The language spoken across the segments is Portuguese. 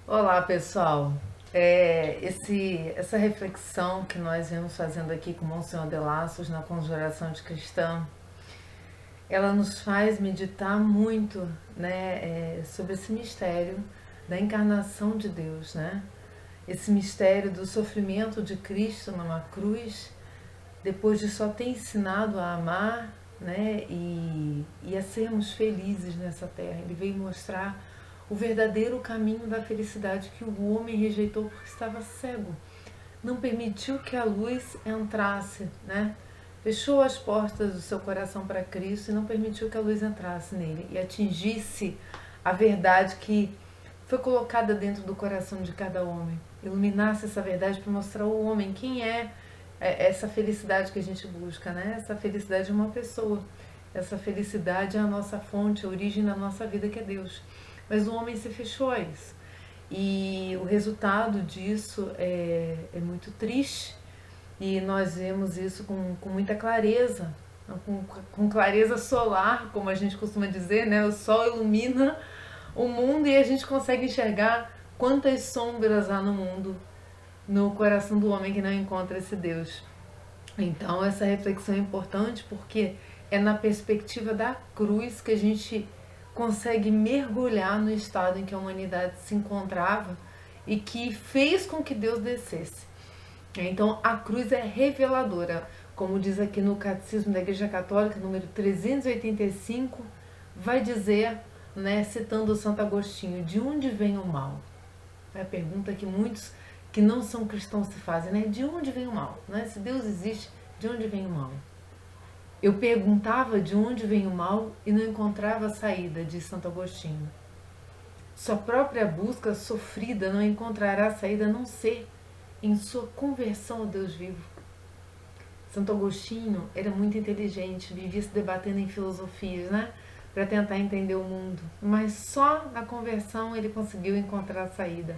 Olá, pessoal. Essa reflexão que nós vemos fazendo aqui com o Monsenhor de Laços na Conjuração de Cristã, ela nos faz meditar muito, né, sobre esse mistério da encarnação de Deus, né? Esse mistério do sofrimento de Cristo numa cruz, depois de só ter ensinado a amar, né, e a sermos felizes nessa terra. Ele veio mostrar o verdadeiro caminho da felicidade que o homem rejeitou porque estava cego. Não permitiu que a luz entrasse, né? Fechou as portas do seu coração para Cristo e não permitiu que a luz entrasse nele e atingisse a verdade que foi colocada dentro do coração de cada homem. Iluminasse essa verdade para mostrar ao homem quem é essa felicidade que a gente busca, né? Essa felicidade é uma pessoa. Essa felicidade é a nossa fonte, a origem da nossa vida, que é Deus. Mas o homem se fechou a isso. E o resultado disso é muito triste. E nós vemos isso com muita clareza, com clareza solar, como a gente costuma dizer, né? O sol ilumina o mundo e a gente consegue enxergar quantas sombras há no mundo, no coração do homem que não encontra esse Deus. Então essa reflexão é importante porque é na perspectiva da cruz que a gente consegue mergulhar no estado em que a humanidade se encontrava e que fez com que Deus descesse. Então a cruz é reveladora, como diz aqui no Catecismo da Igreja Católica, número 385, vai dizer, né, citando Santo Agostinho, de onde vem o mal? É a pergunta que muitos que não são cristãos se fazem, né? De onde vem o mal? Né? Se Deus existe, de onde vem o mal? Eu perguntava de onde vem o mal e não encontrava a saída, diz Santo Agostinho. Sua própria busca sofrida não encontrará saída a não ser em sua conversão ao Deus vivo. Santo Agostinho era muito inteligente, vivia se debatendo em filosofias, né? Para tentar entender o mundo. Mas só na conversão ele conseguiu encontrar a saída.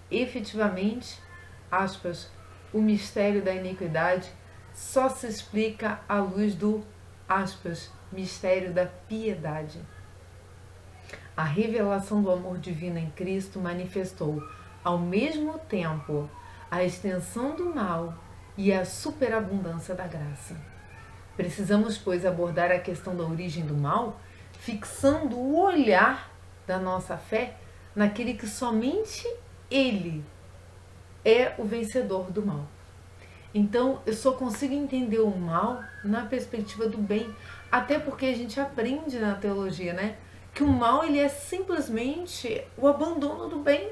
Efetivamente, aspas, o mistério da iniquidade só se explica à luz do, aspas, mistério da piedade. A revelação do amor divino em Cristo manifestou, ao mesmo tempo, a extensão do mal e a superabundância da graça. Precisamos, pois, abordar a questão da origem do mal, fixando o olhar da nossa fé naquele que somente Ele é o vencedor do mal. Então, eu só consigo entender o mal na perspectiva do bem, até porque a gente aprende na teologia, né, que o mal ele é simplesmente o abandono do bem.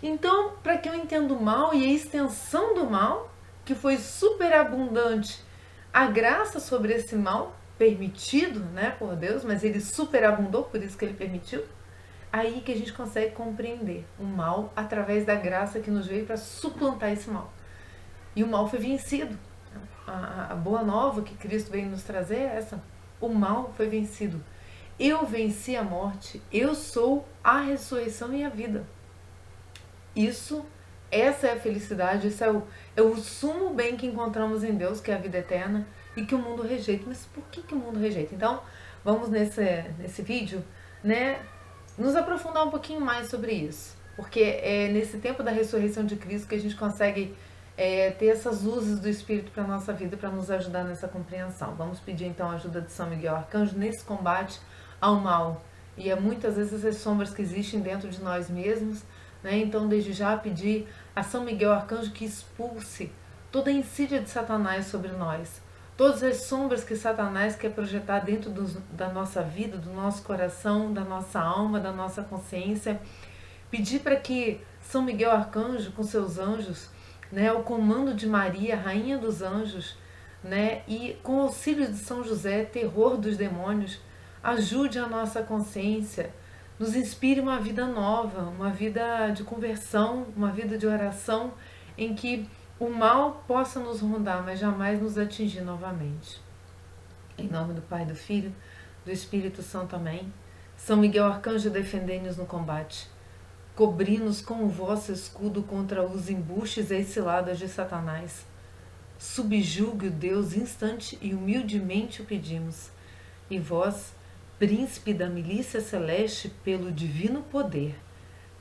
Então, para que eu entenda o mal e a extensão do mal, que foi superabundante, a graça sobre esse mal permitido, né, por Deus, mas ele superabundou, por isso que ele permitiu. Aí que a gente consegue compreender o mal através da graça que nos veio para suplantar esse mal. E o mal foi vencido. A boa nova que Cristo veio nos trazer é essa. O mal foi vencido. Eu venci a morte. Eu sou a ressurreição e a vida. Essa é a felicidade, esse é o sumo bem que encontramos em Deus, que é a vida eterna, e que o mundo rejeita. Mas por que o mundo rejeita? Então, vamos nesse vídeo, né, nos aprofundar um pouquinho mais sobre isso. Porque é nesse tempo da ressurreição de Cristo que a gente consegue ter essas luzes do Espírito para a nossa vida, para nos ajudar nessa compreensão. Vamos pedir então a ajuda de São Miguel Arcanjo nesse combate ao mal. E é muitas vezes essas sombras que existem dentro de nós mesmos, né? Então, desde já, pedir a São Miguel Arcanjo que expulse toda a insídia de Satanás sobre nós. Todas as sombras que Satanás quer projetar dentro da nossa vida, do nosso coração, da nossa alma, da nossa consciência. Pedir para que São Miguel Arcanjo, com seus anjos, né, o comando de Maria, Rainha dos Anjos, né, e com o auxílio de São José, terror dos demônios, ajude a nossa consciência, nos inspire uma vida nova, uma vida de conversão, uma vida de oração, em que o mal possa nos rondar, mas jamais nos atingir novamente. Em nome do Pai, do Filho, do Espírito Santo. Amém. São Miguel Arcanjo, defendei-nos no combate. Cobri-nos com o vosso escudo contra os embustes e ciladas de Satanás. Subjugue o Deus instante e humildemente o pedimos. E vós, príncipe da milícia celeste, pelo divino poder,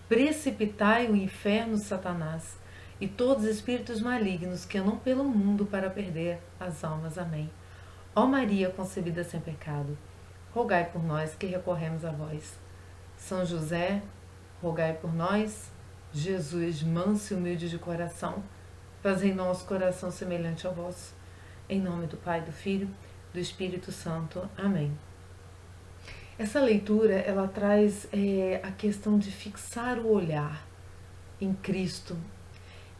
precipitai o inferno Satanás e todos os espíritos malignos que andam pelo mundo para perder as almas. Amém. Ó Maria concebida sem pecado, rogai por nós que recorremos a vós. São José, rogai por nós. Jesus, manso e humilde de coração, fazei nosso coração semelhante ao vosso. Em nome do Pai, do Filho, do Espírito Santo. Amém. Essa leitura, ela traz a questão de fixar o olhar em Cristo.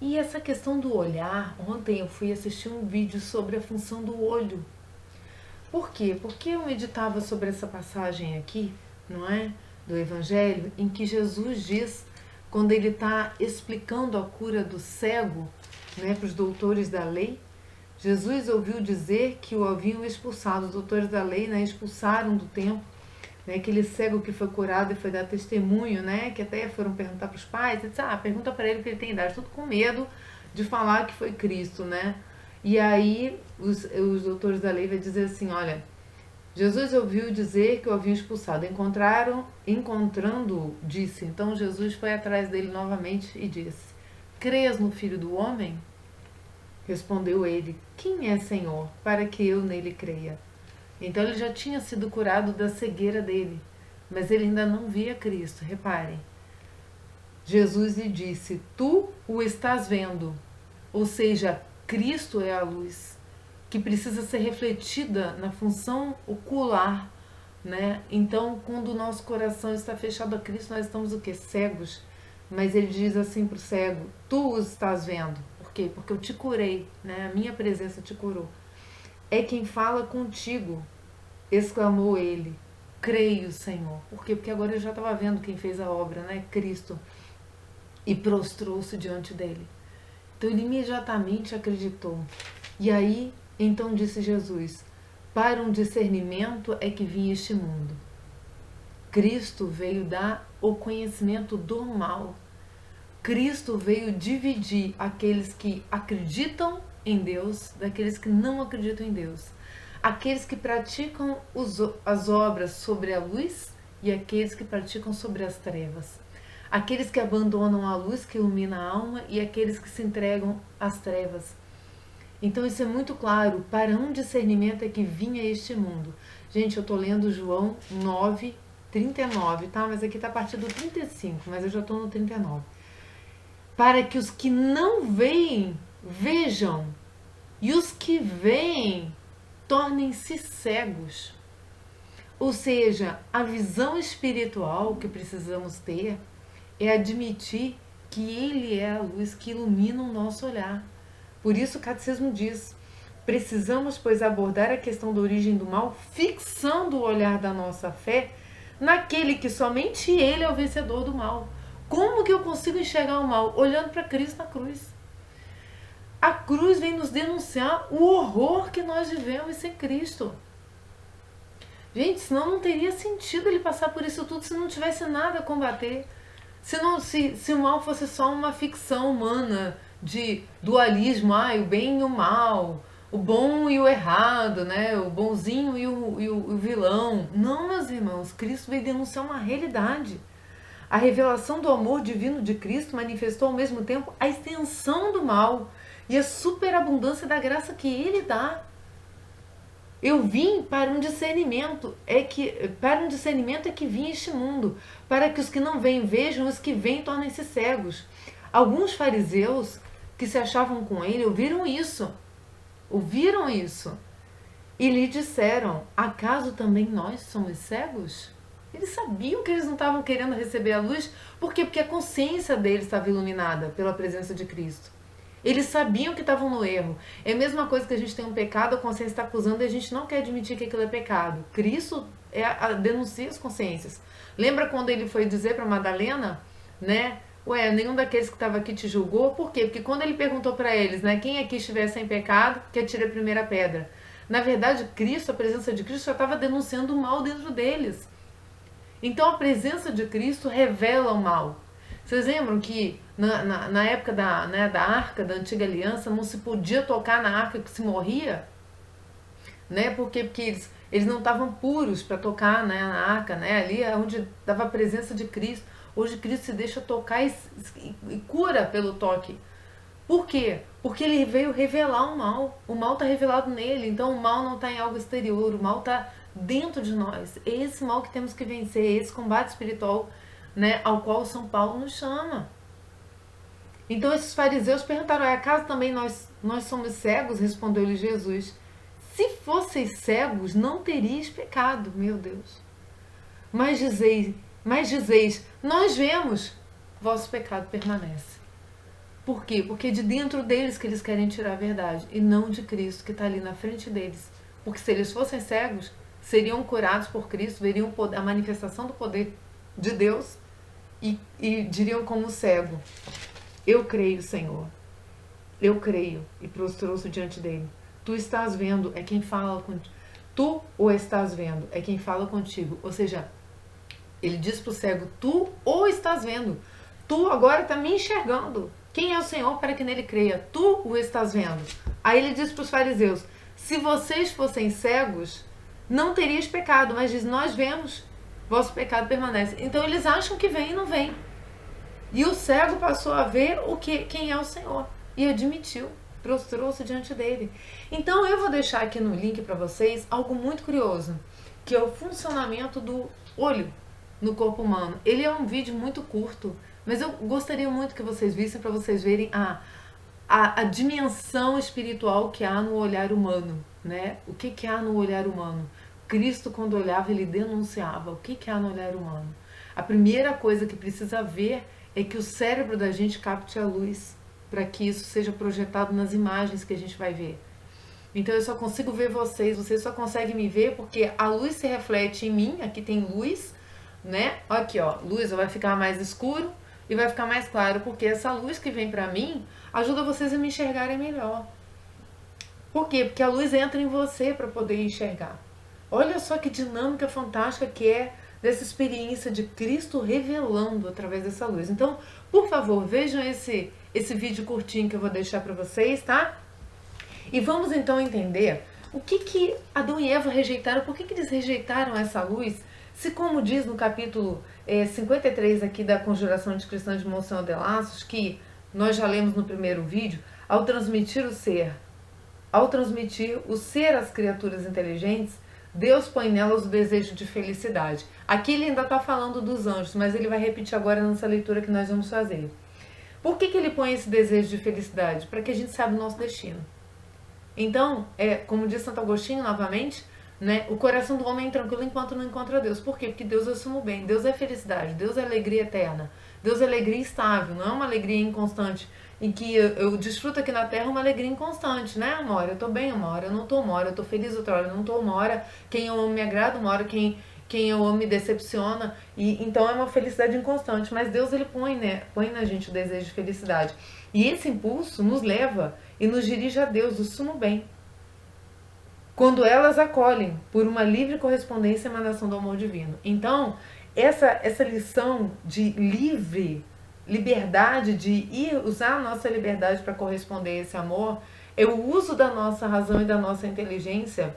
E essa questão do olhar, ontem eu fui assistir um vídeo sobre a função do olho. Por quê? Porque eu meditava sobre essa passagem aqui, não é? Do Evangelho, em que Jesus diz, quando ele está explicando a cura do cego, né, para os doutores da lei, Jesus ouviu dizer que o haviam expulsado, os doutores da lei, né, expulsaram do templo, né, aquele cego que foi curado e foi dar testemunho, né, que até foram perguntar para os pais, e disse, pergunta para ele que ele tem idade, tudo com medo de falar que foi Cristo, né? E aí os doutores da lei vai dizer assim, olha, Jesus ouviu dizer que o haviam expulsado, encontrando-o, disse, então Jesus foi atrás dele novamente e disse, crês no Filho do Homem? Respondeu ele, quem é Senhor, para que eu nele creia? Então ele já tinha sido curado da cegueira dele, mas ele ainda não via Cristo, reparem. Jesus lhe disse, tu o estás vendo, ou seja, Cristo é a luz que precisa ser refletida na função ocular, né? Então, quando o nosso coração está fechado a Cristo, nós estamos o quê? Cegos. Mas ele diz assim para o cego, tu os estás vendo. Por quê? Porque eu te curei, né? A minha presença te curou. É quem fala contigo, exclamou ele. Creio, Senhor. Por quê? Porque agora eu já estava vendo quem fez a obra, né? Cristo. E prostrou-se diante dele. Então ele imediatamente acreditou. E aí, então disse Jesus, para um discernimento é que vinha este mundo. Cristo veio dar o conhecimento do mal. Cristo veio dividir aqueles que acreditam em Deus daqueles que não acreditam em Deus. Aqueles que praticam as obras sobre a luz e aqueles que praticam sobre as trevas. Aqueles que abandonam a luz que ilumina a alma e aqueles que se entregam às trevas. Então isso é muito claro, para um discernimento é que vinha este mundo. Gente, eu estou lendo João 9, 39, tá? Mas aqui está a partir do 35, mas eu já estou no 39. Para que os que não veem, vejam, e os que veem, tornem-se cegos. Ou seja, a visão espiritual que precisamos ter é admitir que Ele é a luz que ilumina o nosso olhar. Por isso o catecismo diz, precisamos, pois, abordar a questão da origem do mal, fixando o olhar da nossa fé naquele que somente Ele é o vencedor do mal. Como que eu consigo enxergar o mal? Olhando para Cristo na cruz. A cruz vem nos denunciar o horror que nós vivemos sem Cristo. Gente, senão não teria sentido ele passar por isso tudo se não tivesse nada a combater. Se o mal fosse só uma ficção humana de dualismo, o bem e o mal, o bom e o errado, né? O bonzinho e o vilão. Não, meus irmãos, Cristo veio denunciar uma realidade. A revelação do amor divino de Cristo manifestou ao mesmo tempo a extensão do mal e a superabundância da graça que Ele dá. Eu vim para um discernimento, é que vim este mundo, para que os que não veem vejam, os que veem tornem-se cegos. Alguns fariseus que se achavam com ele ouviram isso e lhe disseram, acaso também nós somos cegos? Eles sabiam que eles não estavam querendo receber a luz, por quê? Porque a consciência deles estava iluminada pela presença de Cristo. Eles sabiam que estavam no erro. É a mesma coisa que a gente tem um pecado, a consciência está acusando e a gente não quer admitir que aquilo é pecado. Cristo denuncia as consciências. Lembra quando ele foi dizer para Madalena, né? Nenhum daqueles que estava aqui te julgou. Por quê? Porque quando ele perguntou para eles, né? Quem aqui estiver sem pecado, que atire a primeira pedra. Na verdade, Cristo, a presença de Cristo já estava denunciando o mal dentro deles. Então a presença de Cristo revela o mal. Vocês lembram que na época da arca, da antiga aliança, não se podia tocar na arca que se morria? Né? Porque eles não estavam puros para tocar, né, na arca, né, ali é onde dava a presença de Cristo. Hoje Cristo se deixa tocar e cura pelo toque. Por quê? Porque ele veio revelar o mal. O mal está revelado nele. Então o mal não está em algo exterior. O mal está dentro de nós. É esse mal que temos que vencer. É esse combate espiritual, né, ao qual São Paulo nos chama. Então esses fariseus perguntaram: acaso também nós somos cegos? Respondeu-lhe Jesus: se fosseis cegos, não teríeis pecado. Meu Deus. Mas dizeis, nós vemos, vosso pecado permanece. Por quê? Porque é de dentro deles que eles querem tirar a verdade, e não de Cristo que está ali na frente deles. Porque se eles fossem cegos, seriam curados por Cristo, veriam a manifestação do poder de Deus e diriam como cego: eu creio, Senhor, eu creio, e prostrou-se diante dele. Tu estás vendo, é quem fala contigo. Tu o estás vendo, é quem fala contigo. Ou seja, ele diz para o cego: tu o estás vendo, tu agora está me enxergando. Quem é o Senhor para que nele creia? Tu o estás vendo. Aí ele diz para os fariseus: se vocês fossem cegos, não terias pecado. Mas diz: nós vemos, vosso pecado permanece. Então eles acham que vem e não vem. E o cego passou a ver quem é o Senhor. E admitiu, prostrou-se diante dele. Então eu vou deixar aqui no link para vocês algo muito curioso, que é o funcionamento do olho no corpo humano. Ele é um vídeo muito curto, mas eu gostaria muito que vocês vissem, para vocês verem a dimensão espiritual que há no olhar humano, né? O que há no olhar humano? Cristo, quando olhava, ele denunciava. O que há no olhar humano? A primeira coisa que precisa ver é que o cérebro da gente capte a luz, para que isso seja projetado nas imagens que a gente vai ver. Então eu só consigo ver vocês só conseguem me ver porque a luz se reflete em mim. Aqui tem luz, né? Aqui, ó, luz vai ficar mais escuro e vai ficar mais claro, porque essa luz que vem pra mim ajuda vocês a me enxergarem melhor. Por quê? Porque a luz entra em você para poder enxergar. Olha só que dinâmica fantástica que é dessa experiência de Cristo revelando através dessa luz. Então, por favor, vejam esse vídeo curtinho que eu vou deixar para vocês, tá? E vamos então entender o que Adão e Eva rejeitaram, por que eles rejeitaram essa luz. Se, como diz no capítulo 53 aqui da Conjuração Anticristã de Monsenhor de Lassos, que nós já lemos no primeiro vídeo, ao transmitir o ser às criaturas inteligentes, Deus põe nelas o desejo de felicidade. Aqui ele ainda está falando dos anjos, mas ele vai repetir agora nessa leitura que nós vamos fazer. Por que ele põe esse desejo de felicidade? Para que a gente saiba o nosso destino. Então, como diz Santo Agostinho novamente, né, o coração do homem é tranquilo enquanto não encontra Deus. Por quê? Porque Deus é o sumo bem, Deus é felicidade, Deus é alegria eterna, Deus é alegria estável, não é uma alegria inconstante, em que eu desfruto aqui na terra uma alegria inconstante, né? Uma hora eu tô bem, uma hora eu não tô, uma hora eu tô feliz, outra hora eu não tô, uma hora quem eu amo me agrada, uma hora quem eu amo me decepciona, e então é uma felicidade inconstante. Mas Deus, ele põe na gente o desejo de felicidade, e esse impulso nos leva e nos dirige a Deus, o sumo bem, quando elas acolhem por uma livre correspondência e emanação do amor divino. Então, essa lição de liberdade, de usar a nossa liberdade para corresponder a esse amor, é o uso da nossa razão e da nossa inteligência,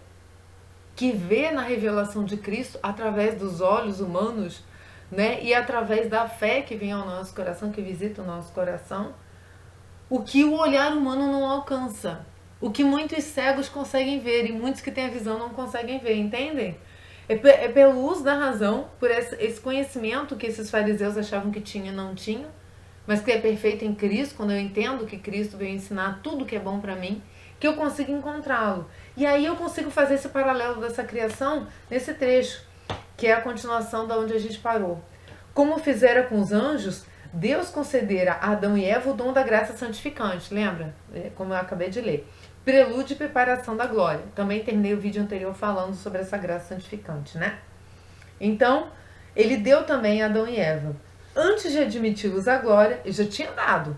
que vê na revelação de Cristo através dos olhos humanos, né? E através da fé que vem ao nosso coração, que visita o nosso coração, o que o olhar humano não alcança. O que muitos cegos conseguem ver e muitos que têm a visão não conseguem ver, entendem? É pelo uso da razão, por esse conhecimento que esses fariseus achavam que tinham e não tinham, mas que é perfeito em Cristo, quando eu entendo que Cristo veio ensinar tudo que é bom para mim, que eu consigo encontrá-lo. E aí eu consigo fazer esse paralelo dessa criação nesse trecho, que é a continuação da onde a gente parou. Como fizera com os anjos, Deus concedera a Adão e Eva o dom da graça santificante, lembra? Como eu acabei de ler. Prelúdio e preparação da glória. Também terminei o vídeo anterior falando sobre essa graça santificante, né? Então, ele deu também a Adão e Eva. Antes de admiti-los à glória, ele já tinha dado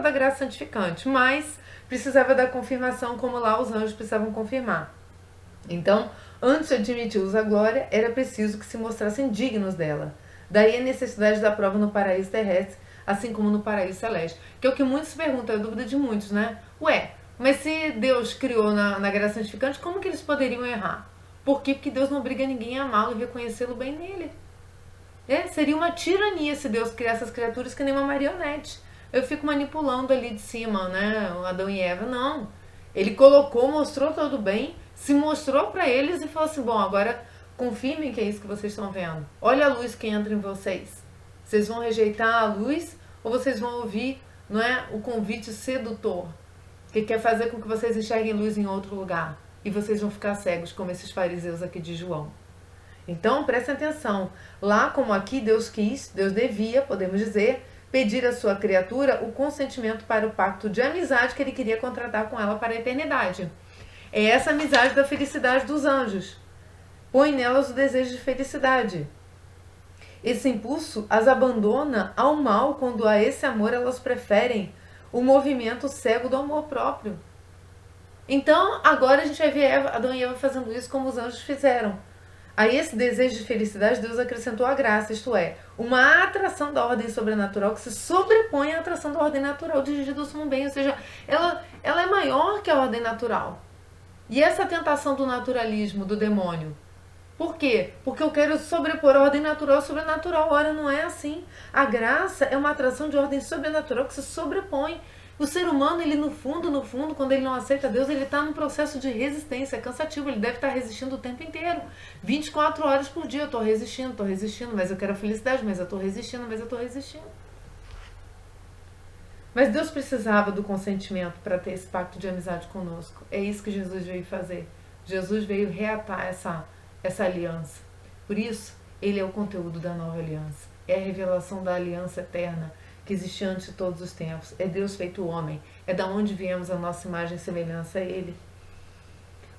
a graça santificante, mas precisava da confirmação, como lá os anjos precisavam confirmar. Então, antes de admiti-los à glória, era preciso que se mostrassem dignos dela. Daí a necessidade da prova no paraíso terrestre, assim como no paraíso celeste. Que é o que muitos se perguntam, é a dúvida de muitos, né? Mas se Deus criou na graça santificante, como que eles poderiam errar? Por quê? Porque Deus não obriga ninguém a amá-lo e reconhecê-lo bem nele. Seria uma tirania se Deus criasse as criaturas que nem uma marionete. Eu fico manipulando ali de cima, né? O Adão e Eva. Não. Ele colocou, mostrou todo bem, se mostrou para eles e falou assim: bom, agora confirmem que é isso que vocês estão vendo. Olha a luz que entra em vocês. Vocês vão rejeitar a luz ou vocês vão ouvir, não é, o convite sedutor que quer fazer com que vocês enxerguem luz em outro lugar e vocês vão ficar cegos como esses fariseus aqui de João. Então, prestem atenção. Lá como aqui, Deus devia, podemos dizer, pedir à sua criatura o consentimento para o pacto de amizade que ele queria contratar com ela para a eternidade. É essa amizade da felicidade dos anjos. Põe nelas o desejo de felicidade. Esse impulso as abandona ao mal quando a esse amor elas preferem o movimento cego do amor próprio. Então, agora a gente vai ver Adão e Eva fazendo isso como os anjos fizeram. A esse desejo de felicidade, Deus acrescentou a graça, isto é, uma atração da ordem sobrenatural que se sobrepõe à atração da ordem natural dirigida ao sumo bem, ou seja, ela é maior que a ordem natural. E essa tentação do naturalismo, do demônio, por quê? Porque eu quero sobrepor a ordem natural ao sobrenatural. Ora, não é assim. A graça é uma atração de ordem sobrenatural que se sobrepõe. O ser humano, ele no fundo, quando ele não aceita Deus, ele está num processo de resistência, é cansativo, ele deve estar resistindo o tempo inteiro. 24 horas por dia, eu estou resistindo, mas eu quero a felicidade, mas eu estou resistindo. Mas Deus precisava do consentimento para ter esse pacto de amizade conosco. É isso que Jesus veio fazer. Jesus veio reatar essa aliança. Por isso, ele é o conteúdo da nova aliança. É a revelação da aliança eterna que existe antes de todos os tempos. É Deus feito homem. É da onde viemos a nossa imagem e semelhança a ele.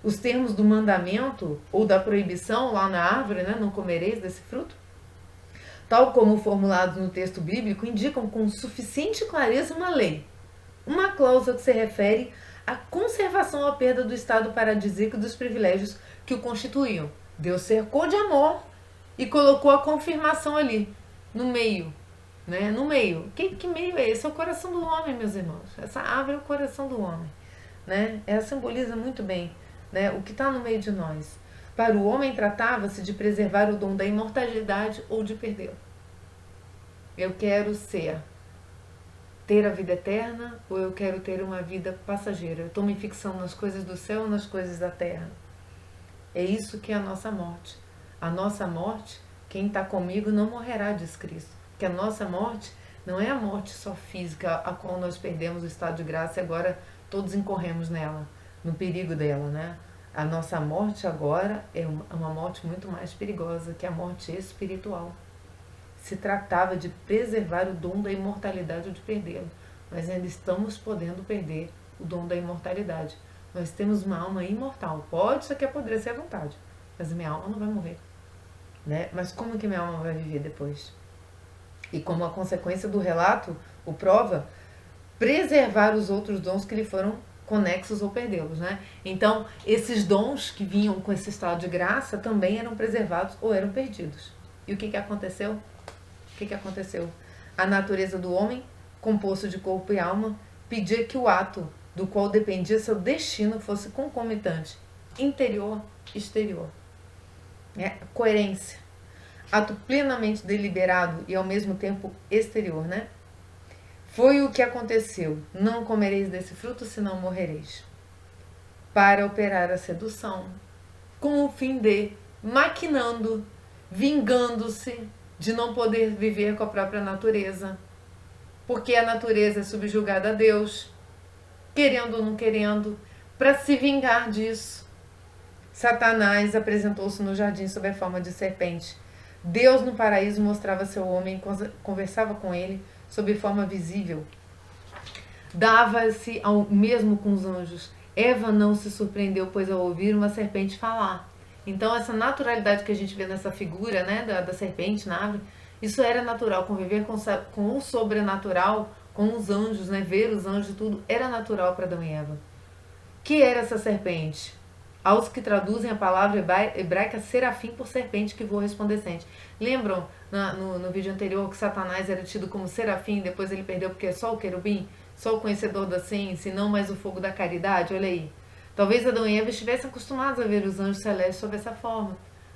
Os termos do mandamento ou da proibição lá na árvore, né, não comereis desse fruto, tal como formulados no texto bíblico, indicam com suficiente clareza uma lei. Uma cláusula que se refere à conservação ou à perda do estado paradisíaco e dos privilégios que o constituíam. Deus cercou de amor e colocou a confirmação ali, no meio. Né? No meio. Que meio é esse? É o coração do homem, meus irmãos. Essa árvore é o coração do homem. Né? Ela simboliza muito bem, né, o que está no meio de nós. Para o homem tratava-se de preservar o dom da imortalidade ou de perdê-lo. Eu quero ter a vida eterna ou eu quero ter uma vida passageira. Eu estou me fixando nas coisas do céu ou nas coisas da terra. É isso que é a nossa morte. A nossa morte, quem está comigo não morrerá, diz Cristo. Porque a nossa morte não é a morte só física, a qual nós perdemos o estado de graça e agora todos incorremos nela, no perigo dela, né? A nossa morte agora é uma morte muito mais perigosa, que a morte espiritual. Se tratava de preservar o dom da imortalidade ou de perdê-lo. Nós ainda estamos podendo perder o dom da imortalidade. Nós temos uma alma imortal. Pode isso aqui apodrecer à vontade, mas minha alma não vai morrer. Né? Mas como que minha alma vai viver depois? E como a consequência do relato o prova, preservar os outros dons que lhe foram conexos ou perdê-los, né? Então, esses dons que vinham com esse estado de graça também eram preservados ou eram perdidos. E o que aconteceu? O que aconteceu? A natureza do homem, composto de corpo e alma, pedia que o ato do qual dependia seu destino fosse concomitante, interior e exterior. Coerência. Ato plenamente deliberado e ao mesmo tempo exterior, né? Foi o que aconteceu. Não comereis desse fruto, senão morrereis. Para operar a sedução, com o fim de, maquinando, vingando-se de não poder viver com a própria natureza. Porque a natureza é subjugada a Deus, querendo ou não querendo, para se vingar disso. Satanás apresentou-se no jardim sob a forma de serpente. Deus no paraíso mostrava seu homem, conversava com ele sob forma visível. Dava-se ao mesmo com os anjos. Eva não se surpreendeu, pois ao ouvir uma serpente falar. Então essa naturalidade que a gente vê nessa figura, né, da serpente na árvore, isso era natural. Conviver com o sobrenatural, com os anjos, né, ver os anjos e tudo, era natural para Adão e Eva. Que era essa serpente? Aos que traduzem a palavra hebraica serafim por serpente que voa resplandecente. Lembram no vídeo anterior que Satanás era tido como serafim, depois ele perdeu porque é só o querubim, só o conhecedor da ciência e não mais o fogo da caridade? Olha aí. Talvez Adão e Eva estivessem acostumados a ver os anjos celestes sob essa forma,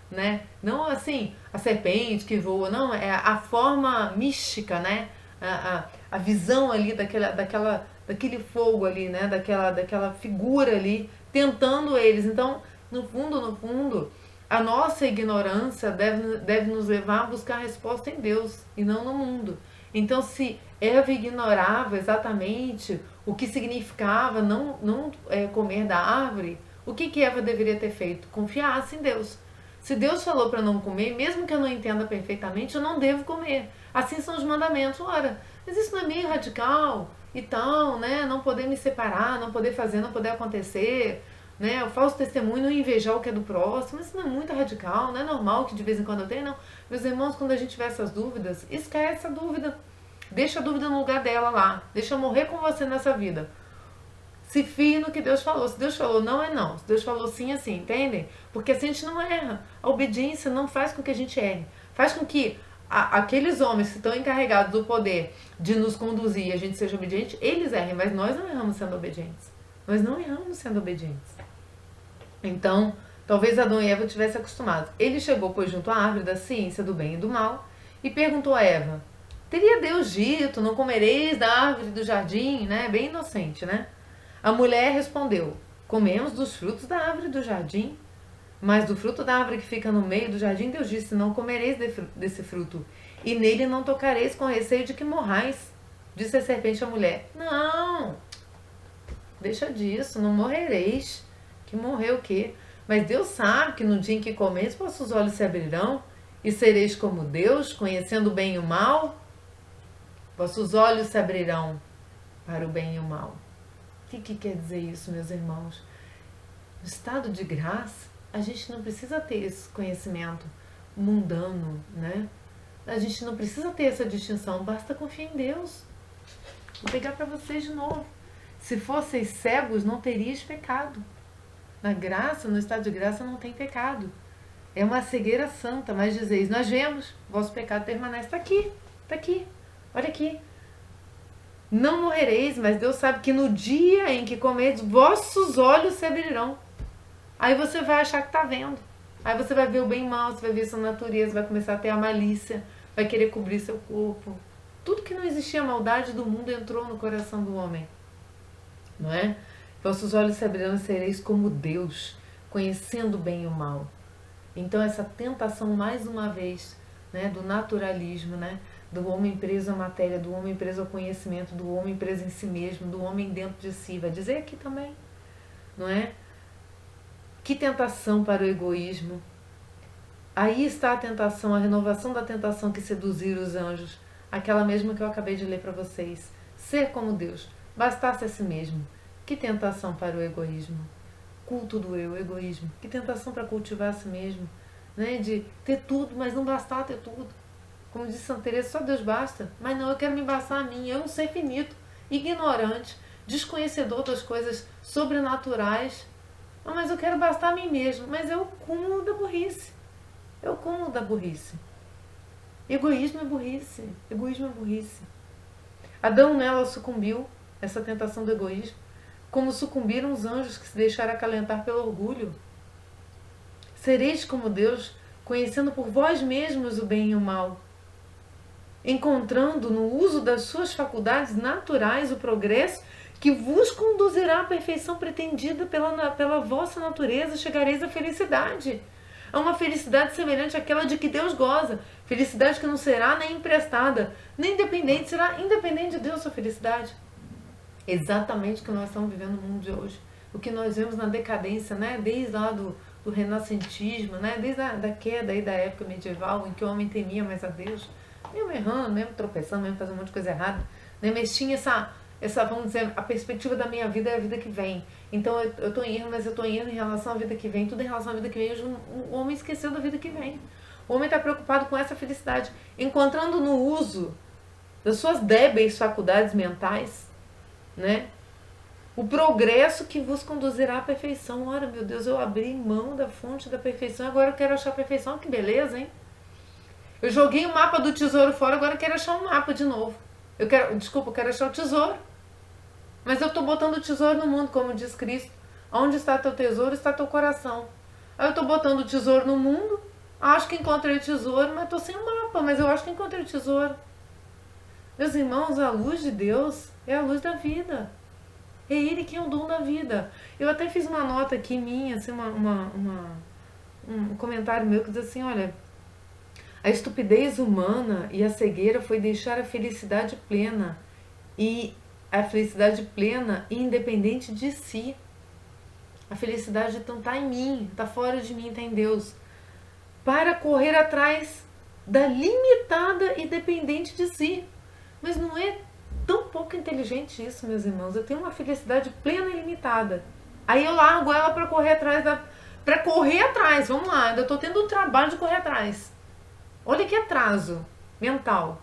né? Não assim, a serpente que voa, não, é a forma mística, né? A visão ali daquele fogo ali, né? Daquela figura ali, tentando eles. Então, no fundo, a nossa ignorância deve nos levar a buscar resposta em Deus e não no mundo. Então, se Eva ignorava exatamente o que significava não comer da árvore, o que Eva deveria ter feito? Confiasse em Deus. Se Deus falou para não comer, mesmo que eu não entenda perfeitamente, eu não devo comer. Assim são os mandamentos. Ora, mas isso não é meio radical e tal, né? Não poder me separar, não poder fazer, não poder acontecer, né? O falso testemunho, não invejar o que é do próximo, isso não é muito radical, não é normal que de vez em quando eu tenha, não. Meus irmãos, quando a gente tiver essas dúvidas, esquece a dúvida. Deixa a dúvida no lugar dela lá. Deixa eu morrer com você nessa vida. Se fie no que Deus falou. Se Deus falou não, é não. Se Deus falou sim, é sim. Entendem? Porque assim a gente não erra. A obediência não faz com que a gente erre. Faz com que aqueles homens que estão encarregados do poder de nos conduzir e a gente seja obediente, eles errem. Mas nós não erramos sendo obedientes. Nós não erramos sendo obedientes. Então, talvez Adão e Eva tivessem acostumado. Ele chegou, pois, junto à árvore da ciência do bem e do mal e perguntou a Eva: teria Deus dito, não comereis da árvore do jardim, né? Bem inocente, né? A mulher respondeu: comemos dos frutos da árvore do jardim, mas do fruto da árvore que fica no meio do jardim, Deus disse: não comereis desse fruto, e nele não tocareis com receio de que morrais. Disse a serpente à mulher: não, deixa disso, não morrereis. Que morrer o quê? Mas Deus sabe que no dia em que comeis, vossos olhos se abrirão, e sereis como Deus, conhecendo o bem e o mal. Vossos olhos se abrirão para o bem e o mal. O que quer dizer isso, meus irmãos? No estado de graça, a gente não precisa ter esse conhecimento mundano, né? A gente não precisa ter essa distinção, basta confiar em Deus. Vou pegar para vocês de novo. Se fosseis cegos, não teríeis pecado. Na graça, no estado de graça, não tem pecado. É uma cegueira santa, mas dizeis: nós vemos, vosso pecado permanece. Está aqui, está aqui, olha aqui. Não morrereis, mas Deus sabe que no dia em que comerdes, vossos olhos se abrirão. Aí você vai achar que está vendo. Aí você vai ver o bem e o mal, você vai ver sua natureza, vai começar a ter a malícia, vai querer cobrir seu corpo. Tudo que não existia maldade do mundo entrou no coração do homem. Não é? Vossos olhos se abrirão e sereis como Deus, conhecendo o bem e o mal. Então essa tentação, mais uma vez, né, do naturalismo, né, do homem preso à matéria, do homem preso ao conhecimento, do homem preso em si mesmo, do homem dentro de si, vai dizer aqui também, não é? Que tentação para o egoísmo. Aí está a tentação, a renovação da tentação que seduzir os anjos, aquela mesma que eu acabei de ler para vocês. Ser como Deus, bastasse a si mesmo. Que tentação para o egoísmo. Culto do eu, egoísmo. Que tentação para cultivar a si mesmo, né? De ter tudo, mas não bastar ter tudo. Como disse Santa Teresa, só Deus basta. Mas não, eu quero me bastar a mim. Eu um ser finito, ignorante, desconhecedor das coisas sobrenaturais. Ah, mas eu quero bastar a mim mesmo. Mas é o cúmulo da burrice. É o cúmulo da burrice. Egoísmo é burrice. Egoísmo é burrice. Adão nela sucumbiu, essa tentação do egoísmo, como sucumbiram os anjos que se deixaram acalentar pelo orgulho. Sereis como Deus, conhecendo por vós mesmos o bem e o mal, encontrando no uso das suas faculdades naturais o progresso que vos conduzirá à perfeição pretendida pela vossa natureza, chegareis à felicidade. A uma felicidade semelhante àquela de que Deus goza. Felicidade que não será nem emprestada, nem dependente, será independente de Deus sua felicidade. Exatamente o que nós estamos vivendo no mundo de hoje. O que nós vemos na decadência, né? Desde lá do renascentismo, né? Desde a queda aí da época medieval, em que o homem temia mais a Deus, mesmo errando, mesmo tropeçando, mesmo fazendo um monte de coisa errada, né? Mas tinha essa, vamos dizer, a perspectiva da minha vida é a vida que vem. Então eu estou em erro, mas eu estou em erro em relação à vida que vem, tudo em relação à vida que vem. Hoje o homem esqueceu da vida que vem. O homem está preocupado com essa felicidade, encontrando no uso das suas débeis faculdades mentais, né, o progresso que vos conduzirá à perfeição. Ora, meu Deus, eu abri mão da fonte da perfeição, agora eu quero achar a perfeição. Que beleza, hein? Eu joguei o mapa do tesouro fora, agora eu quero achar um mapa de novo. Eu quero achar o tesouro. Mas eu estou botando o tesouro no mundo, como diz Cristo. Onde está teu tesouro, está teu coração. Aí eu tô botando o tesouro no mundo, acho que encontrei o tesouro, mas tô sem o mapa, mas eu acho que encontrei o tesouro. Meus irmãos, a luz de Deus é a luz da vida. É Ele que é o dom da vida. Eu até fiz uma nota aqui minha, assim, um comentário meu que diz assim, olha, a estupidez humana e a cegueira foi deixar a felicidade plena e independente de si. A felicidade então está em mim, está fora de mim, está em Deus. Para correr atrás da limitada e dependente de si. Mas não é tão pouco inteligente isso, meus irmãos. Eu tenho uma felicidade plena e limitada. Aí eu largo ela para correr atrás para correr atrás, vamos lá, ainda estou tendo um trabalho de correr atrás. Olha que atraso mental,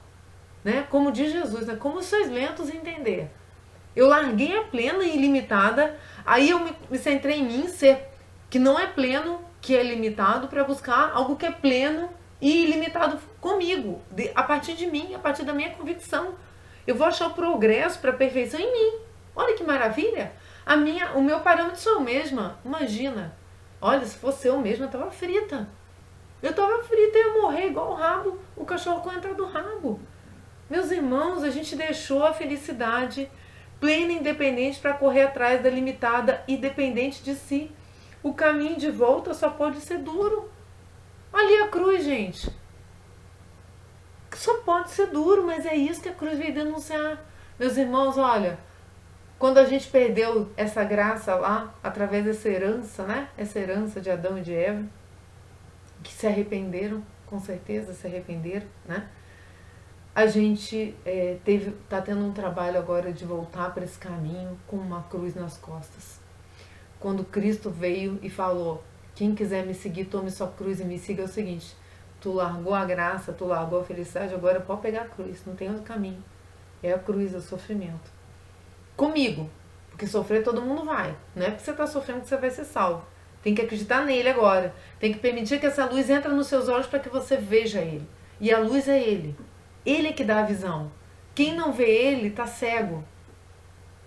né? Como diz Jesus, né? Como sois lentos em entender. Eu larguei a plena e ilimitada, aí eu me centrei em mim, ser que não é pleno, que é limitado, para buscar algo que é pleno e ilimitado comigo, a partir de mim, a partir da minha convicção. Eu vou achar o progresso para a perfeição em mim. Olha que maravilha! O meu parâmetro sou eu mesma. Imagina. Olha, se fosse eu mesma, eu estava frita. Eu estava frita e ia morrer igual o rabo, o cachorro com a entrada do rabo. Meus irmãos, a gente deixou a felicidade plena e independente para correr atrás da limitada e dependente de si. O caminho de volta só pode ser duro. Ali a cruz, gente. Só pode ser duro, mas é isso que a cruz veio denunciar. Meus irmãos, olha, quando a gente perdeu essa graça lá, através dessa herança, né? Essa herança de Adão e de Eva, que se arrependeram, com certeza se arrependeram, né? A gente tá tendo um trabalho agora de voltar para esse caminho com uma cruz nas costas. Quando Cristo veio e falou, quem quiser me seguir, tome sua cruz e me siga, é o seguinte, tu largou a graça, tu largou a felicidade, agora pode pegar a cruz, não tem outro caminho. É a cruz, é o sofrimento. Comigo, porque sofrer todo mundo vai. Não é porque você está sofrendo que você vai ser salvo. Tem que acreditar nele agora. Tem que permitir que essa luz entre nos seus olhos para que você veja ele. E a luz é ele. Ele é que dá a visão. Quem não vê ele está cego.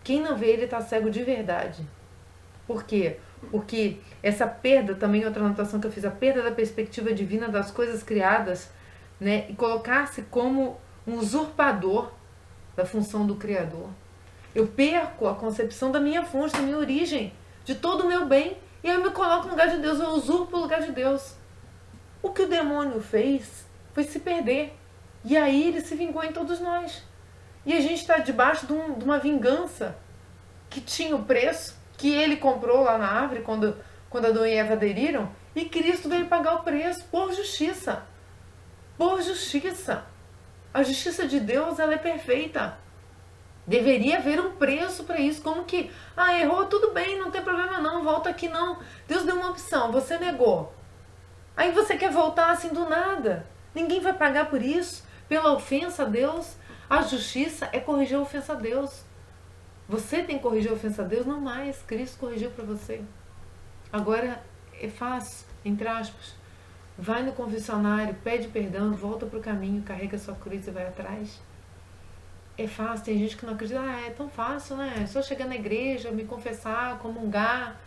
Quem não vê ele está cego de verdade. Por quê? Porque essa perda, também outra anotação que eu fiz, a perda da perspectiva divina das coisas criadas, né, e colocar-se como um usurpador da função do Criador. Eu perco a concepção da minha fonte, da minha origem, de todo o meu bem, e eu me coloco no lugar de Deus, eu usurpo o lugar de Deus. O que o demônio fez foi se perder. E aí ele se vingou em todos nós. E a gente está debaixo de uma vingança que tinha o preço, que ele comprou lá na árvore, quando Adão e Eva aderiram, e Cristo veio pagar o preço por justiça. Por justiça. A justiça de Deus, ela é perfeita. Deveria haver um preço para isso. Como que, errou, tudo bem, não tem problema não, volta aqui não. Deus deu uma opção, você negou. Aí você quer voltar assim do nada. Ninguém vai pagar por isso. Pela ofensa a Deus. A justiça é corrigir a ofensa a Deus. Você tem que corrigir a ofensa a Deus, não mais. Cristo corrigiu para você. Agora é fácil, entre aspas. Vai no confessionário, pede perdão, volta para o caminho, carrega sua cruz e vai atrás. É fácil, tem gente que não acredita, é tão fácil, né? É só chegar na igreja, me confessar, comungar,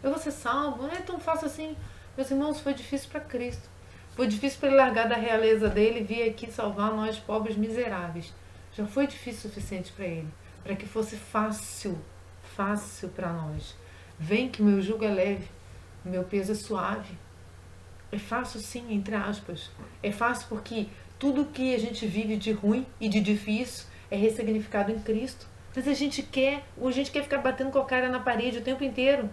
eu vou ser salvo. Não é tão fácil assim. Meus irmãos, foi difícil para Cristo. Foi difícil para ele largar da realeza dele e vir aqui salvar nós pobres miseráveis. Já foi difícil o suficiente para ele, para que fosse fácil para nós. Vem que meu jugo é leve, meu peso é suave. É fácil sim, entre aspas. É fácil porque tudo que a gente vive de ruim e de difícil é ressignificado em Cristo. Mas a gente quer ficar batendo com a cara na parede o tempo inteiro,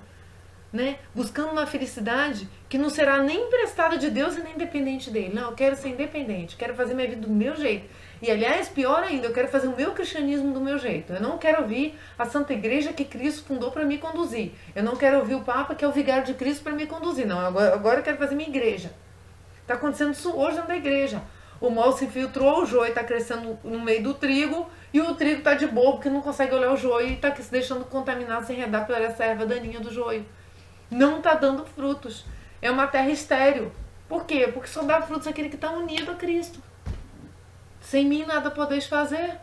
né? Buscando uma felicidade que não será nem emprestada de Deus e nem dependente dele. Não, eu quero ser independente, quero fazer minha vida do meu jeito. E aliás, pior ainda, eu quero fazer o meu cristianismo do meu jeito. Eu não quero ouvir a Santa Igreja que Cristo fundou para me conduzir. Eu não quero ouvir o Papa que é o vigário de Cristo para me conduzir. Não, agora eu quero fazer minha igreja. Está acontecendo isso hoje dentro da igreja. O mal se infiltrou, o joio está crescendo no meio do trigo, e o trigo está de bobo, porque não consegue olhar o joio e está se deixando contaminar, se enredar pela essa erva daninha do joio. Não está dando frutos. É uma terra estéril. Por quê? Porque só dá frutos aquele que está unido a Cristo. Sem mim nada podeis fazer.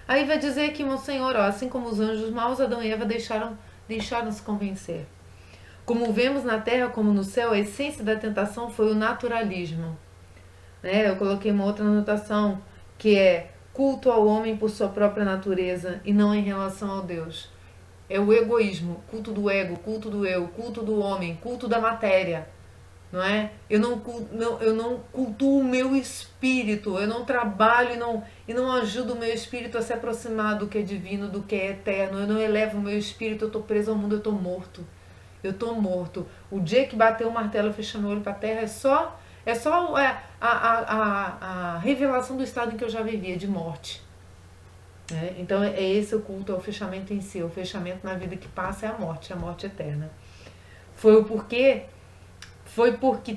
Aí vai dizer aqui, meu Senhor, assim como os anjos maus, Adão e Eva deixaram-se convencer. Como vemos na terra como no céu, a essência da tentação foi o naturalismo. Né? Eu coloquei uma outra anotação, que é culto ao homem por sua própria natureza e não em relação ao Deus. É o egoísmo, culto do ego, culto do eu, culto do homem, culto da matéria. Não é? Eu não cultuo o meu espírito, eu não trabalho e não ajudo o meu espírito a se aproximar do que é divino, do que é eterno. Eu não elevo o meu espírito, eu estou preso ao mundo, eu estou morto. Eu estou morto. O dia que bateu o martelo fechando o olho para a terra é só a revelação do estado em que eu já vivia, de morte. Então é esse o culto, é o fechamento em si. O fechamento na vida que passa é a morte eterna. Foi porque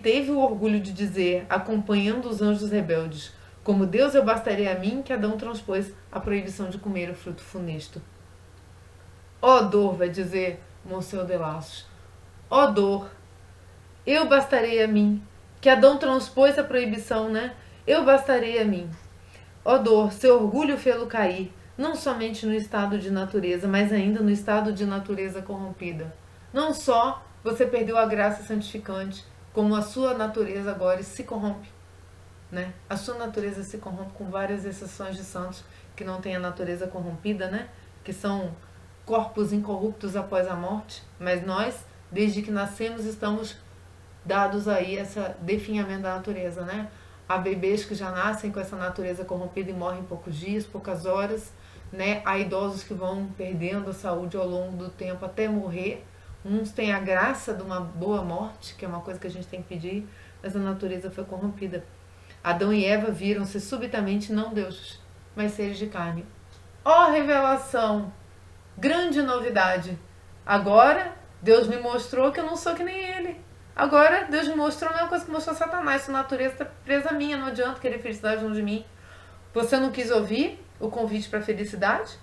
teve o orgulho de dizer, acompanhando os anjos rebeldes, como Deus eu bastaria a mim, que Adão transpôs a proibição de comer o fruto funesto. Ó dor, vai dizer Monsenhor de Lassos, ó dor, eu bastarei a mim, que Adão transpôs a proibição, né? Eu bastarei a mim. Ó dor, seu orgulho fê-lo cair, não somente no estado de natureza, mas ainda no estado de natureza corrompida. Não só você perdeu a graça santificante, como a sua natureza agora se corrompe. Né? A sua natureza se corrompe, com várias exceções de santos que não têm a natureza corrompida, né? Que são corpos incorruptos após a morte, mas nós, desde que nascemos, estamos dados aí esse definhamento da natureza, né? Há bebês que já nascem com essa natureza corrompida e morrem em poucos dias, poucas horas, né? Há idosos que vão perdendo a saúde ao longo do tempo até morrer. Uns têm a graça de uma boa morte, que é uma coisa que a gente tem que pedir, mas a natureza foi corrompida. Adão e Eva viram-se subitamente não deuses, mas seres de carne. Ó revelação! Grande novidade! Agora, Deus me mostrou que eu não sou que nem ele. Agora, Deus me mostrou a mesma coisa que mostrou Satanás. Sua natureza está presa a mim, não adianta querer felicidade longe de mim. Você não quis ouvir o convite para a felicidade?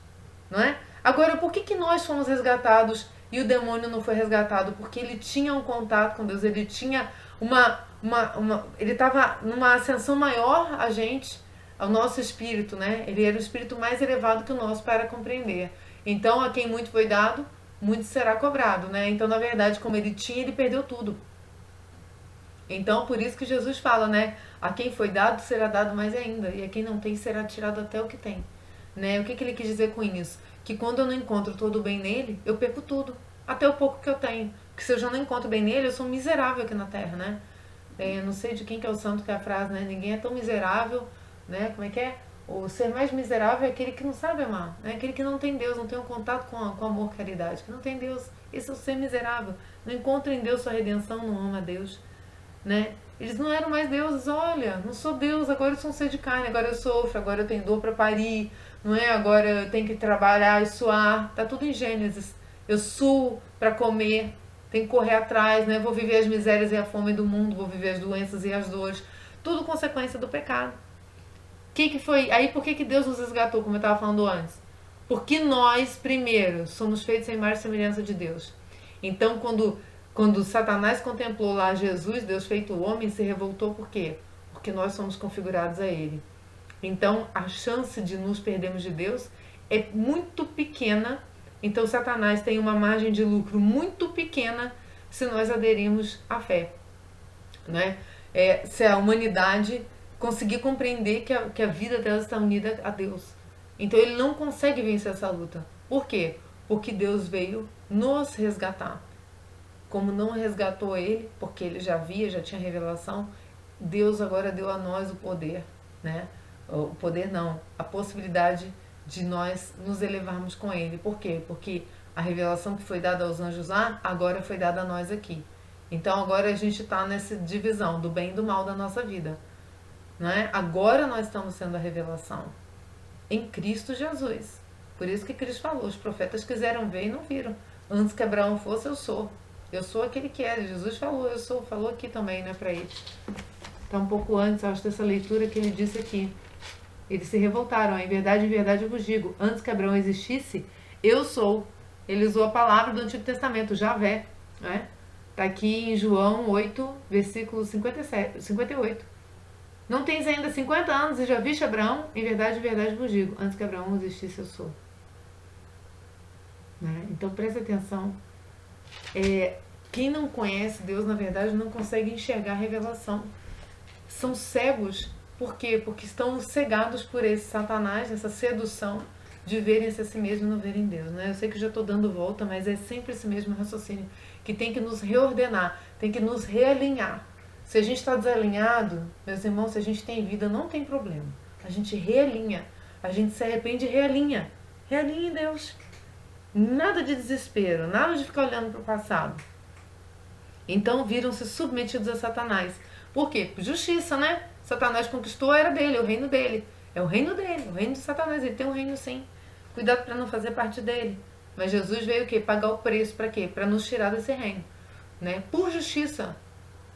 Não é? Agora, por que nós fomos resgatados e o demônio não foi resgatado? Porque ele tinha um contato com Deus, ele tinha ele estava numa ascensão maior a gente, ao nosso espírito, né? Ele era o espírito mais elevado que o nosso para compreender. Então, a quem muito foi dado, muito será cobrado, né? Então, na verdade, como ele tinha, ele perdeu tudo. Então, por isso que Jesus fala, né? A quem foi dado, será dado mais ainda. E a quem não tem, será tirado até o que tem. Né? O que ele quis dizer com isso? Que quando eu não encontro todo o bem nele, eu perco tudo. Até o pouco que eu tenho. Porque se eu já não encontro bem nele, eu sou miserável aqui na Terra, né? Não sei de quem que é o santo que é a frase, né? Ninguém é tão miserável, né? Como é que é? O ser mais miserável é aquele que não sabe amar, né? Aquele que não tem Deus, não tem um contato com amor, caridade, que não tem Deus. Esse é o ser miserável. Não encontra em Deus sua redenção, não ama Deus, né? Eles não eram mais deuses, olha, não sou Deus, agora eu sou um ser de carne, agora eu sofro, agora eu tenho dor para parir, não é? Agora eu tenho que trabalhar e suar, tá tudo em Gênesis. Eu suo para comer, tenho que correr atrás, né? Vou viver as misérias e a fome do mundo, vou viver as doenças e as dores, tudo consequência do pecado. Que foi? Aí por que Deus nos resgatou, como eu estava falando antes? Porque nós, primeiro, somos feitos em imagem e semelhança de Deus. Então, quando Satanás contemplou lá Jesus, Deus feito homem, se revoltou por quê? Porque nós somos configurados a Ele. Então, a chance de nos perdermos de Deus é muito pequena. Então, Satanás tem uma margem de lucro muito pequena se nós aderirmos à fé. Né? Se a humanidade conseguir compreender que a vida dela está unida a Deus. Então, ele não consegue vencer essa luta. Por quê? Porque Deus veio nos resgatar. Como não resgatou ele, porque ele já via, já tinha revelação, Deus agora deu a nós o poder, né? O poder não, a possibilidade de nós nos elevarmos com ele. Por quê? Porque a revelação que foi dada aos anjos lá, agora foi dada a nós aqui. Então agora a gente está nessa divisão do bem e do mal da nossa vida. Não é? Agora nós estamos sendo a revelação em Cristo Jesus. Por isso que Cristo falou, os profetas quiseram ver e não viram. Antes que Abraão fosse, eu sou. Eu sou aquele que é. Jesus falou, eu sou. Falou aqui também, né, para eles. Então, um pouco antes, acho, dessa leitura que ele disse aqui. Eles se revoltaram. Em verdade eu vos digo, antes que Abraão existisse, eu sou. Ele usou a palavra do Antigo Testamento, Javé. Né? Está aqui em João 8, versículo 58. Não tens ainda 50 anos e já viste Abraão? Em verdade vos digo, antes que Abraão existisse, eu sou. Né? Então, presta atenção. quem não conhece Deus, na verdade, não consegue enxergar a revelação. São cegos. Por quê? Porque estão cegados por esse Satanás, essa sedução de verem-se a si mesmo e não verem Deus, né? Eu sei que já estou dando volta, mas é sempre esse mesmo raciocínio, que tem que nos reordenar, tem que nos realinhar. Se a gente está desalinhado, meus irmãos, se a gente tem vida, não tem problema. A gente realinha, a gente se arrepende e realinha. Realinha em Deus. Nada de desespero, nada de ficar olhando para o passado. Então viram-se submetidos a Satanás. Por quê? Justiça, né? Satanás conquistou, era dele, o reino dele. É o reino dele, o reino de Satanás. Ele tem um reino sim. Cuidado para não fazer parte dele. Mas Jesus veio o quê? Pagar o preço para quê? Para nos tirar desse reino. Né? Por justiça.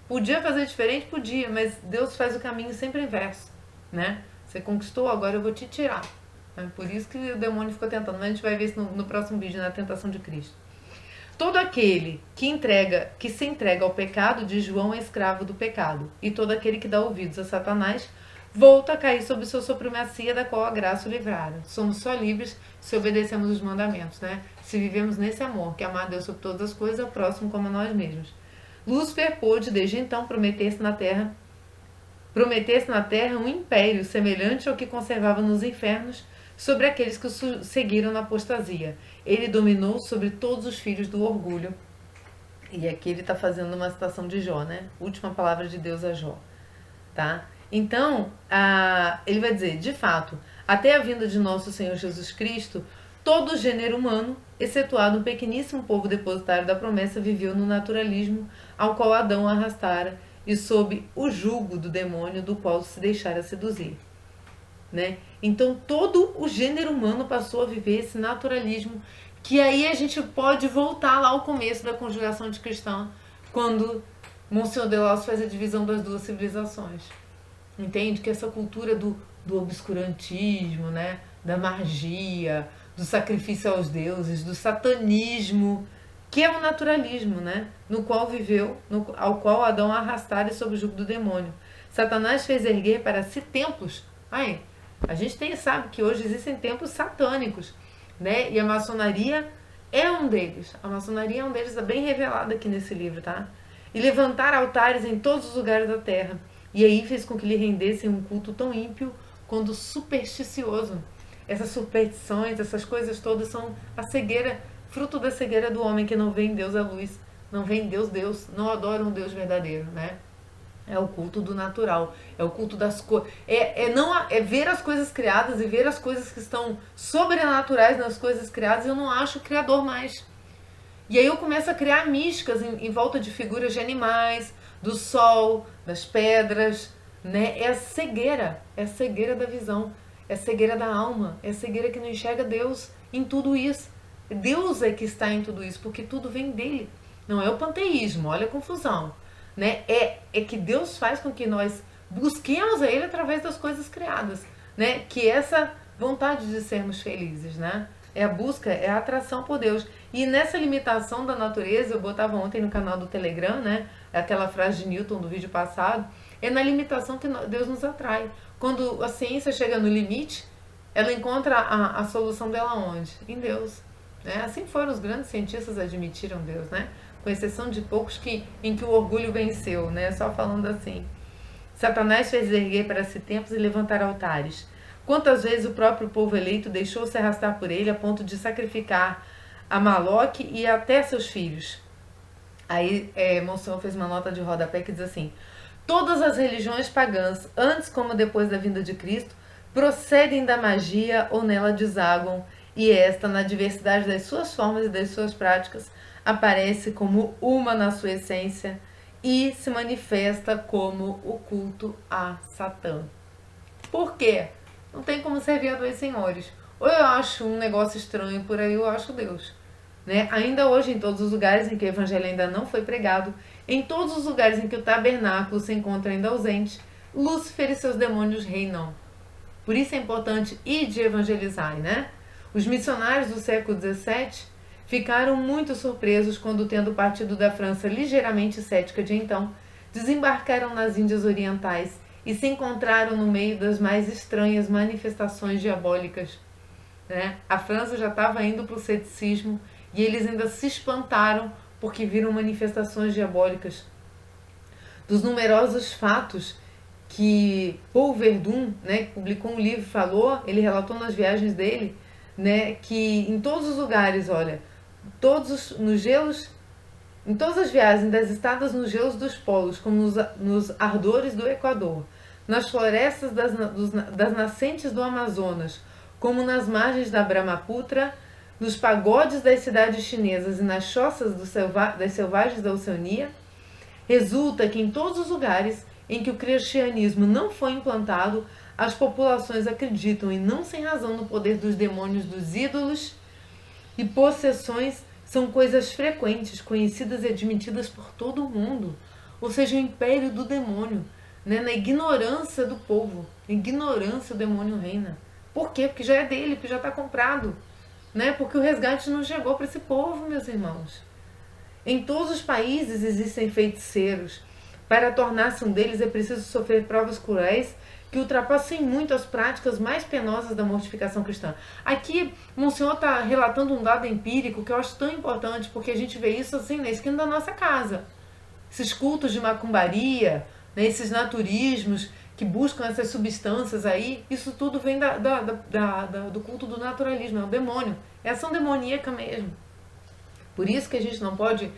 Podia fazer diferente? Podia, mas Deus faz o caminho sempre inverso. Né? Você conquistou, agora eu vou te tirar. É por isso que o demônio ficou tentando. Mas a gente vai ver isso no próximo vídeo, na tentação de Cristo. Todo aquele que se entrega ao pecado, de João, é escravo do pecado. E todo aquele que dá ouvidos a Satanás volta a cair sob sua supremacia, da qual a graça o livrara. Somos só livres se obedecemos os mandamentos, né? Se vivemos nesse amor, que é amar a Deus sobre todas as coisas, ao próximo como a nós mesmos. Lúcifer pôde, desde então, prometer-se na terra um império semelhante ao que conservava nos infernos sobre aqueles que o seguiram na apostasia. Ele dominou sobre todos os filhos do orgulho. E aqui ele está fazendo uma citação de Jó, né? Última palavra de Deus a Jó. Tá? Então, ele vai dizer, de fato, até a vinda de nosso Senhor Jesus Cristo, todo o gênero humano, excetuado um pequeníssimo povo depositário da promessa, viveu no naturalismo ao qual Adão arrastara e sob o jugo do demônio do qual se deixara seduzir. Né? Então todo o gênero humano passou a viver esse naturalismo, que aí a gente pode voltar lá ao começo da conjugação de cristã, quando Monsenhor Deleuze faz a divisão das duas civilizações. Entende? Que essa cultura do obscurantismo, né? Da magia, do sacrifício aos deuses, do satanismo, que é o naturalismo, né? No qual viveu, ao qual Adão arrastara sob o jugo do demônio. Satanás fez erguer para si templos. A gente sabe que hoje existem templos satânicos, né? E a maçonaria é um deles. A maçonaria é um deles, é bem revelado aqui nesse livro, tá? E levantar altares em todos os lugares da terra. E aí fez com que lhe rendessem um culto tão ímpio quanto supersticioso. Essas superstições, essas coisas todas são a cegueira, fruto da cegueira do homem que não vê em Deus a luz, não vê em Deus, não adora um Deus verdadeiro, né? É o culto do natural, é o culto das coisas. É ver as coisas criadas e ver as coisas que estão sobrenaturais nas coisas criadas. Eu não acho o Criador mais. E aí eu começo a criar místicas em volta de figuras de animais, do sol, das pedras, né? É a cegueira da visão, é a cegueira da alma, é a cegueira que não enxerga Deus em tudo isso. Deus é que está em tudo isso, porque tudo vem dele. Não é o panteísmo, olha a confusão. Né? É que Deus faz com que nós busquemos a Ele através das coisas criadas, né? Que essa vontade de sermos felizes, né? É a busca, é a atração por Deus. E nessa limitação da natureza, eu botava ontem no canal do Telegram, né? Aquela frase de Newton do vídeo passado, é na limitação que Deus nos atrai. Quando a ciência chega no limite, ela encontra a solução dela onde? Em Deus. Né? Assim foram os grandes cientistas admitiram Deus, né? Com exceção de poucos em que o orgulho venceu, né? Só falando assim. Satanás fez erguer para si templos e levantar altares. Quantas vezes o próprio povo eleito deixou-se arrastar por ele a ponto de sacrificar a Maloque e até seus filhos. Aí Monsenhor fez uma nota de rodapé que diz assim: todas as religiões pagãs, antes como depois da vinda de Cristo, procedem da magia ou nela desaguam, e esta, na diversidade das suas formas e das suas práticas, aparece como uma na sua essência e se manifesta como o culto a Satã. Por quê? Não tem como servir a dois senhores. Ou eu acho um negócio estranho por aí, eu acho Deus. Né? Ainda hoje, em todos os lugares em que o evangelho ainda não foi pregado, em todos os lugares em que o tabernáculo se encontra ainda ausente, Lúcifer e seus demônios reinam. Por isso é importante ir de evangelizar, né? Os missionários do século XVII ficaram muito surpresos quando, tendo partido da França ligeiramente cética de então, desembarcaram nas Índias Orientais e se encontraram no meio das mais estranhas manifestações diabólicas. Né? A França já estava indo para o ceticismo e eles ainda se espantaram porque viram manifestações diabólicas. Dos numerosos fatos que Paul Verdun, né, que publicou um livro, falou, ele relatou nas viagens dele, né, que em todos os lugares, olha, nos gelos, em todas as viagens, das estadas nos gelos dos polos, como nos ardores do Equador, nas florestas das nascentes do Amazonas, como nas margens da Brahmaputra, nos pagodes das cidades chinesas e nas choças das selvagens da Oceania, resulta que em todos os lugares em que o cristianismo não foi implantado, as populações acreditam, e não sem razão, no poder dos demônios, dos ídolos, e possessões são coisas frequentes, conhecidas e admitidas por todo o mundo. Ou seja, o império do demônio, né? Na ignorância do povo, na ignorância o demônio reina. Por quê? Porque já é dele, porque já está comprado, né? Porque o resgate não chegou para esse povo, meus irmãos. Em todos os países existem feiticeiros. Para tornar-se um deles é preciso sofrer provas cruéis que ultrapassem muito as práticas mais penosas da mortificação cristã. Aqui, Monsenhor está relatando um dado empírico que eu acho tão importante, porque a gente vê isso assim na esquina da nossa casa. Esses cultos de macumbaria, né, esses naturismos que buscam essas substâncias aí, isso tudo vem do culto do naturalismo, é o demônio, é ação demoníaca mesmo. Por isso que a gente não pode,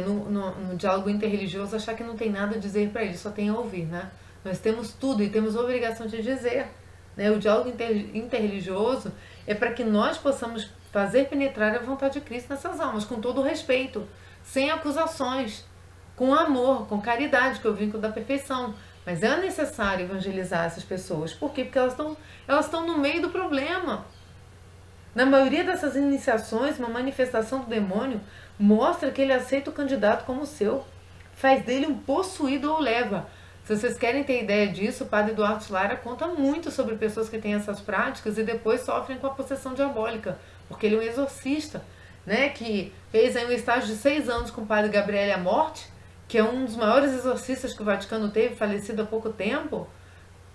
no diálogo interreligioso, achar que não tem nada a dizer para ele, só tem a ouvir, né? Nós temos tudo e temos a obrigação de dizer, né? O diálogo interreligioso é para que nós possamos fazer penetrar a vontade de Cristo nessas almas, com todo o respeito, sem acusações, com amor, com caridade, que é o vínculo da perfeição. Mas é necessário evangelizar essas pessoas. Por quê? Porque elas estão no meio do problema. Na maioria dessas iniciações, uma manifestação do demônio mostra que ele aceita o candidato como seu, faz dele um possuído ou leva. Se vocês querem ter ideia disso, o padre Duarte Lara conta muito sobre pessoas que têm essas práticas e depois sofrem com a possessão diabólica, porque ele é um exorcista, né, que fez aí um estágio de 6 anos com o padre Gabriele Amorte, que é um dos maiores exorcistas que o Vaticano teve, falecido há pouco tempo.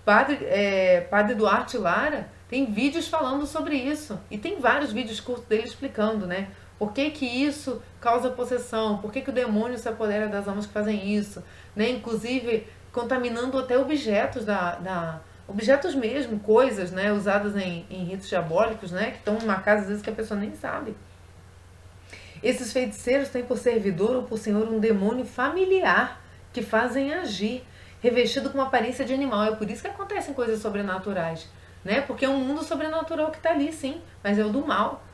Padre Duarte Lara tem vídeos falando sobre isso. E tem vários vídeos curtos dele explicando, né? Por que que isso causa possessão, por que que o demônio se apodera das almas que fazem isso, né? Inclusive contaminando até objetos objetos mesmo, coisas, né? Usadas em ritos diabólicos, né? Que estão numa casa às vezes que a pessoa nem sabe. Esses feiticeiros têm por servidor ou por senhor um demônio familiar que fazem agir, revestido com uma aparência de animal. É por isso que acontecem coisas sobrenaturais, né? Porque é um mundo sobrenatural que está ali, sim, mas é o do mal.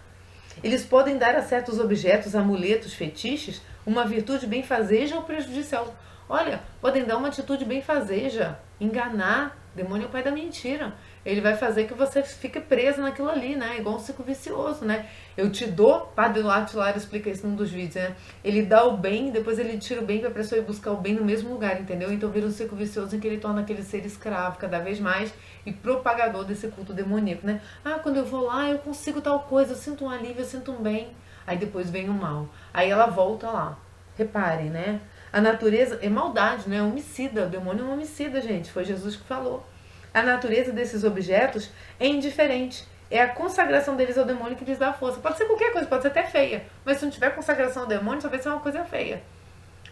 Eles podem dar a certos objetos, amuletos, fetiches, uma virtude benfazeja ou prejudicial. Olha, podem dar uma atitude benfazeja, enganar. O demônio é o pai da mentira. Ele vai fazer que você fique preso naquilo ali, né? Igual um ciclo vicioso, né? Eu te dou, Padre Duarte Lara explica isso num dos vídeos, né? Ele dá o bem, depois ele tira o bem para a pessoa ir buscar o bem no mesmo lugar, entendeu? Então vira um ciclo vicioso em que ele torna aquele ser escravo cada vez mais e propagador desse culto demoníaco, né? Ah, quando eu vou lá, eu consigo tal coisa, eu sinto um alívio, eu sinto um bem. Aí depois vem o mal. Aí ela volta lá. Reparem, né? A natureza é maldade, né? É homicida. O demônio é um homicida, gente. Foi Jesus que falou. A natureza desses objetos é indiferente. É a consagração deles ao demônio que lhes dá força. Pode ser qualquer coisa, pode ser até feia. Mas se não tiver consagração ao demônio, só vai ser uma coisa feia.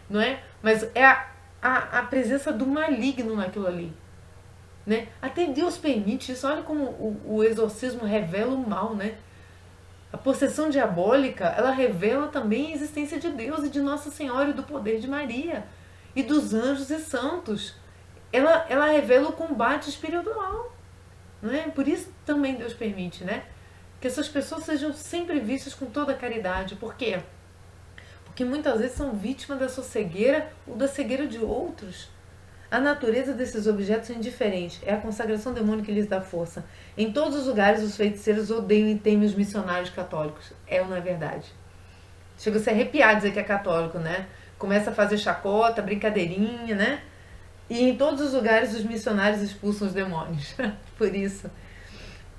Não é? Mas é a presença do maligno naquilo ali. Né? Até Deus permite isso. Olha como o exorcismo revela o mal, né? A possessão diabólica, ela revela também a existência de Deus e de Nossa Senhora e do poder de Maria e dos anjos e santos. Ela revela o combate espiritual, não é? Por isso também Deus permite, né? Que essas pessoas sejam sempre vistas com toda a caridade. Por quê? Porque muitas vezes são vítimas da sua cegueira ou da cegueira de outros. A natureza desses objetos é indiferente. É a consagração demônica que lhes dá força. Em todos os lugares, os feiticeiros odeiam e temem os missionários católicos. É ou não é verdade? Chega a se arrepiar dizer que é católico, né? Começa a fazer chacota, brincadeirinha, né? E em todos os lugares, os missionários expulsam os demônios. Por isso,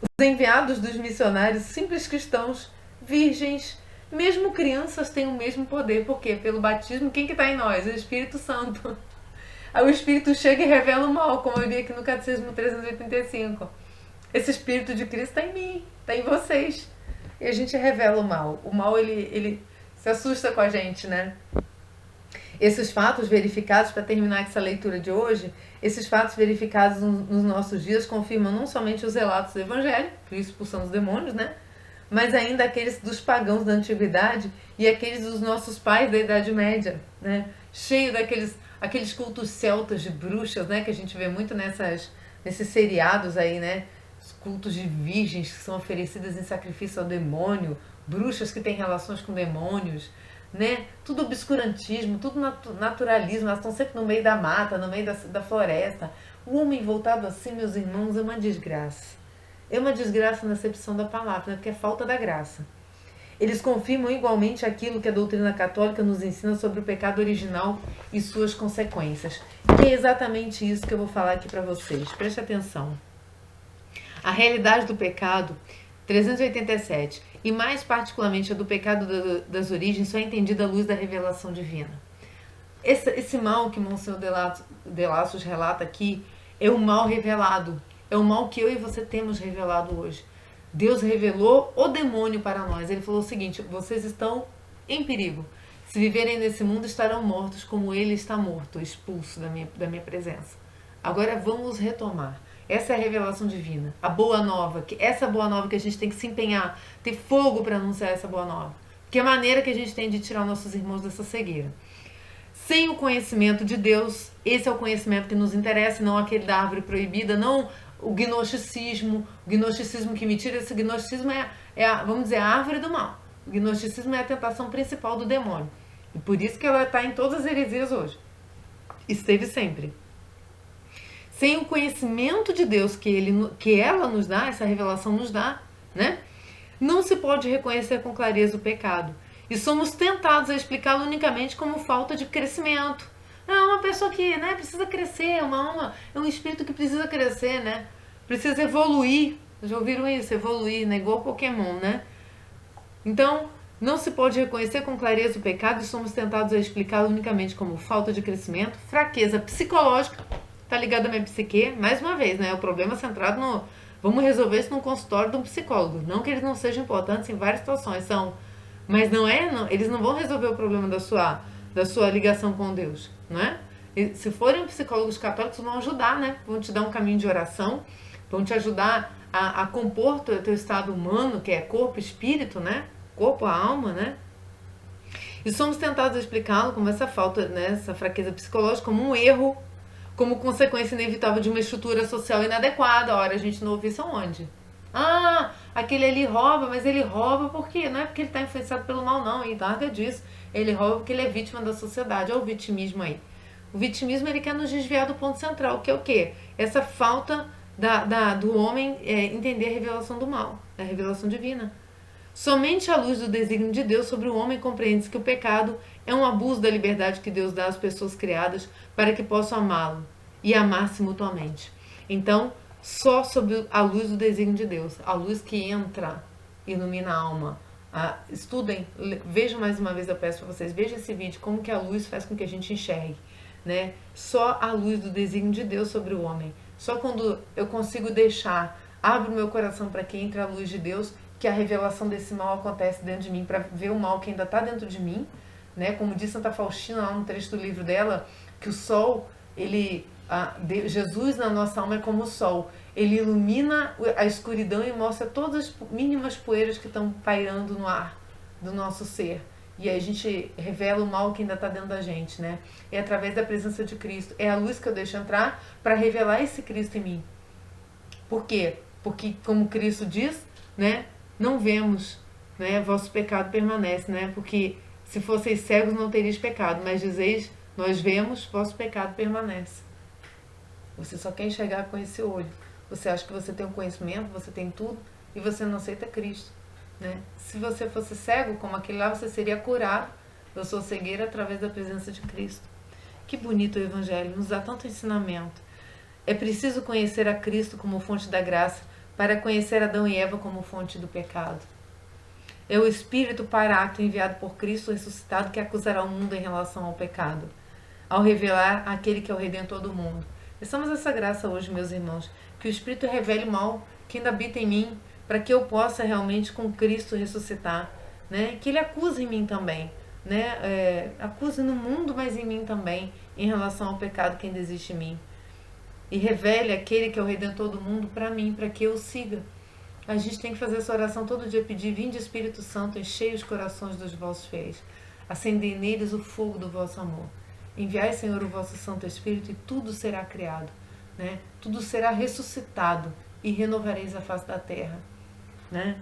os enviados dos missionários, simples cristãos, virgens, mesmo crianças, têm o mesmo poder. Por quê? Pelo batismo, quem que está em nós? O Espírito Santo. Aí o Espírito chega e revela o mal, como eu vi aqui no Catecismo 385. Esse Espírito de Cristo está em mim, está em vocês. E a gente revela o mal. O mal, ele se assusta com a gente, né? Esses fatos verificados, para terminar essa leitura de hoje, esses fatos verificados nos nossos dias confirmam não somente os relatos do Evangelho, Cristo expulsando os demônios, né? Mas ainda aqueles dos pagãos da antiguidade e aqueles dos nossos pais da Idade Média, né? Cheio aqueles cultos celtas de bruxas, né? Que a gente vê muito nesses seriados aí, né? Os cultos de virgens que são oferecidas em sacrifício ao demônio, bruxas que têm relações com demônios, né? Tudo obscurantismo, tudo naturalismo, elas estão sempre no meio da mata, no meio da floresta. O homem voltado assim, meus irmãos, é uma desgraça. É uma desgraça na acepção da palavra, né? Porque é falta da graça. Eles confirmam igualmente aquilo que a doutrina católica nos ensina sobre o pecado original e suas consequências. Que é exatamente isso que eu vou falar aqui para vocês. Preste atenção. A realidade do pecado, 387, e mais particularmente a do pecado das origens, só é entendida à luz da revelação divina. Esse mal que Monsenhor de Lassos relata aqui é um mal revelado. É o mal que eu e você temos revelado hoje. Deus revelou o demônio para nós. Ele falou o seguinte: vocês estão em perigo. Se viverem nesse mundo, estarão mortos como ele está morto, expulso da minha presença. Agora vamos retomar. Essa é a revelação divina. A boa nova. Essa boa nova que a gente tem que se empenhar, ter fogo para anunciar essa boa nova. Que é a maneira que a gente tem de tirar nossos irmãos dessa cegueira. Sem o conhecimento de Deus, esse é o conhecimento que nos interessa, não aquele da árvore proibida, não o gnosticismo que me tira. Esse gnosticismo vamos dizer, a árvore do mal. O gnosticismo é a tentação principal do demônio. E por isso que ela está em todas as heresias hoje. Esteve sempre. Sem o conhecimento de Deus que ela nos dá, essa revelação nos dá, né? Não se pode reconhecer com clareza o pecado. E somos tentados a explicá-lo unicamente como falta de crescimento. É uma pessoa que, né, precisa crescer, uma alma, é um espírito que precisa crescer, né? Precisa evoluir. Já ouviram isso? Evoluir, né? Igual Pokémon, né? Então, não se pode reconhecer com clareza o pecado e somos tentados a explicá-lo unicamente como falta de crescimento, fraqueza psicológica, tá ligado à minha psique, mais uma vez, né? O problema centrado no... Vamos resolver isso num consultório de um psicólogo. Não que eles não sejam importantes em várias situações, são... Mas eles não vão resolver o problema da sua ligação com Deus, não é? E se forem psicólogos católicos, vão ajudar, né? Vão te dar um caminho de oração, vão te ajudar a compor teu estado humano, que é corpo e espírito, né? Corpo, a alma, né? E somos tentados a explicá-lo como essa falta, né? Essa fraqueza psicológica, como um erro, como consequência inevitável de uma estrutura social inadequada. Ora, a gente não ouve isso aonde? Ah, aquele ali rouba, mas ele rouba por quê? Não é porque ele está influenciado pelo mal, não, e larga disso. Ele rouba porque ele é vítima da sociedade. Olha o vitimismo aí. O vitimismo, ele quer nos desviar do ponto central, que é o quê? Essa falta do homem entender a revelação do mal, a revelação divina. Somente à luz do desígnio de Deus sobre o homem compreende-se que o pecado é um abuso da liberdade que Deus dá às pessoas criadas para que possam amá-lo e amar-se mutuamente. Então, só sob a luz do desígnio de Deus, a luz que entra, ilumina a alma. Estudem, vejam mais uma vez, eu peço para vocês, vejam esse vídeo, como que a luz faz com que a gente enxergue, né? Só a luz do desígnio de Deus sobre o homem. Só quando eu consigo abro meu coração para que entre a luz de Deus, que a revelação desse mal acontece dentro de mim, para ver o mal que ainda está dentro de mim, né? Como diz Santa Faustina lá no trecho do livro dela, que o sol, Jesus na nossa alma é como o sol. Ele ilumina a escuridão e mostra todas as mínimas poeiras que estão pairando no ar do nosso ser. E aí a gente revela o mal que ainda está dentro da gente, né? É através da presença de Cristo. É a luz que eu deixo entrar para revelar esse Cristo em mim. Por quê? Porque, como Cristo diz, né? Não vemos, né? Vosso pecado permanece, né? Porque se fosseis cegos não teríeis pecado, mas dizeis, nós vemos, vosso pecado permanece. Você só quer enxergar com esse olho. Você acha que você tem o conhecimento, você tem tudo, e você não aceita Cristo, né? Se você fosse cego como aquele lá, você seria curado. Eu sou cegueira através da presença de Cristo. Que bonito o Evangelho, nos dá tanto ensinamento. É preciso conhecer a Cristo como fonte da graça para conhecer Adão e Eva como fonte do pecado. É o Espírito Paráclito enviado por Cristo ressuscitado que acusará o mundo em relação ao pecado, ao revelar aquele que é o Redentor do mundo. Peçamos essa graça hoje, meus irmãos, que o Espírito revele o mal que ainda habita em mim, para que eu possa realmente com Cristo ressuscitar, né? Que ele acusa em mim também, né? Acusa no mundo, mas em mim também, em relação ao pecado que ainda existe em mim. E revele aquele que é o Redentor do mundo para mim, para que eu o siga. A gente tem que fazer essa oração todo dia, pedir: vinde Espírito Santo, enchei os corações dos vossos fiéis, acendei neles o fogo do vosso amor. Enviai, Senhor, o vosso Santo Espírito, e tudo será criado, né? Tudo será ressuscitado, e renovareis a face da terra, né?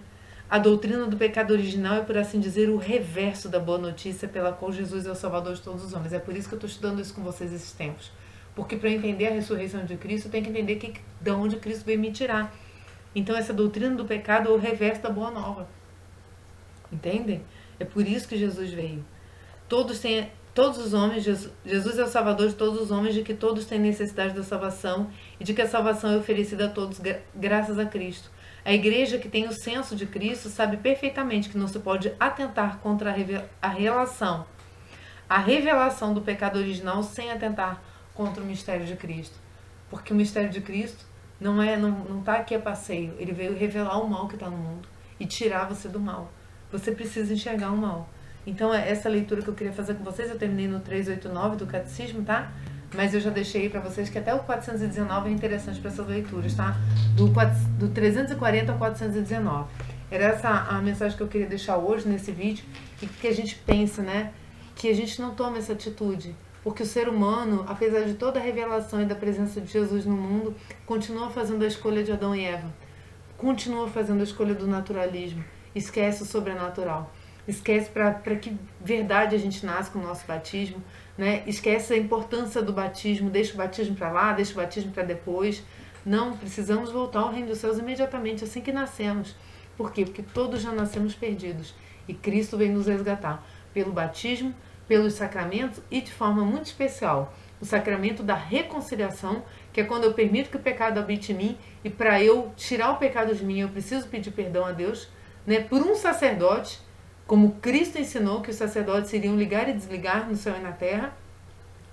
A doutrina do pecado original é, por assim dizer, o reverso da boa notícia pela qual Jesus é o Salvador de todos os homens. É por isso que eu estou estudando isso com vocês esses tempos. Porque para entender a ressurreição de Cristo, eu tenho que entender de onde Cristo veio me tirar. Então essa doutrina do pecado é o reverso da boa nova. Entendem? É por isso que Jesus veio. Todos os homens, Jesus é o Salvador de todos os homens, de que todos têm necessidade da salvação e de que a salvação é oferecida a todos graças a Cristo. A igreja que tem o senso de Cristo sabe perfeitamente que não se pode atentar contra a revelação do pecado original sem atentar contra o mistério de Cristo. Porque o mistério de Cristo não está aqui a passeio. Ele veio revelar o mal que está no mundo e tirar você do mal. Você precisa enxergar o mal. Então, essa leitura que eu queria fazer com vocês, eu terminei no 389 do Catecismo, tá? Mas eu já deixei para vocês que até o 419 é interessante para essas leituras, tá? Do 340 ao 419. Era essa a mensagem que eu queria deixar hoje nesse vídeo, e que a gente pensa, né? Que a gente não toma essa atitude. Porque o ser humano, apesar de toda a revelação e da presença de Jesus no mundo, continua fazendo a escolha de Adão e Eva. Continua fazendo a escolha do naturalismo. Esquece o sobrenatural. Esquece para que verdade a gente nasce com o nosso batismo, né? Esquece a importância do batismo, deixa o batismo para lá, deixa o batismo para depois. Não, precisamos voltar ao reino dos céus imediatamente, assim que nascemos. Por quê? Porque todos já nascemos perdidos. E Cristo veio nos resgatar pelo batismo, pelos sacramentos e de forma muito especial o sacramento da reconciliação, que é quando eu permito que o pecado habite em mim, e para eu tirar o pecado de mim eu preciso pedir perdão a Deus, né, por um sacerdote, como Cristo ensinou que os sacerdotes iriam ligar e desligar no céu e na terra,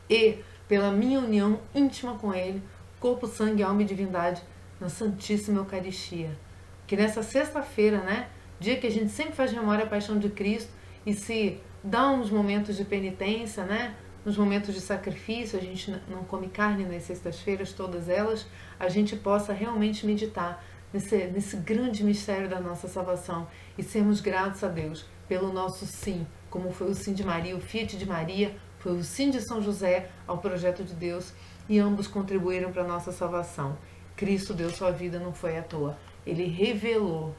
e pela minha união íntima com Ele, corpo, sangue, alma e divindade, na Santíssima Eucaristia. Que nessa sexta-feira, né, dia que a gente sempre faz memória à paixão de Cristo, e se dá uns momentos de penitência, né, nos momentos de sacrifício, a gente não come carne nas sextas-feiras, todas elas, a gente possa realmente meditar nesse grande mistério da nossa salvação e sermos gratos a Deus pelo nosso sim, como foi o sim de Maria, o fiat de Maria, foi o sim de São José ao projeto de Deus, e ambos contribuíram para a nossa salvação. Cristo deu sua vida, não foi à toa. Ele revelou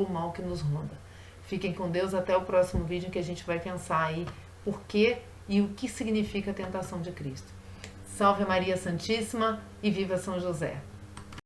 o mal que nos ronda. Fiquem com Deus, até o próximo vídeo, que a gente vai pensar aí por que e o que significa a tentação de Cristo. Salve Maria Santíssima e viva São José!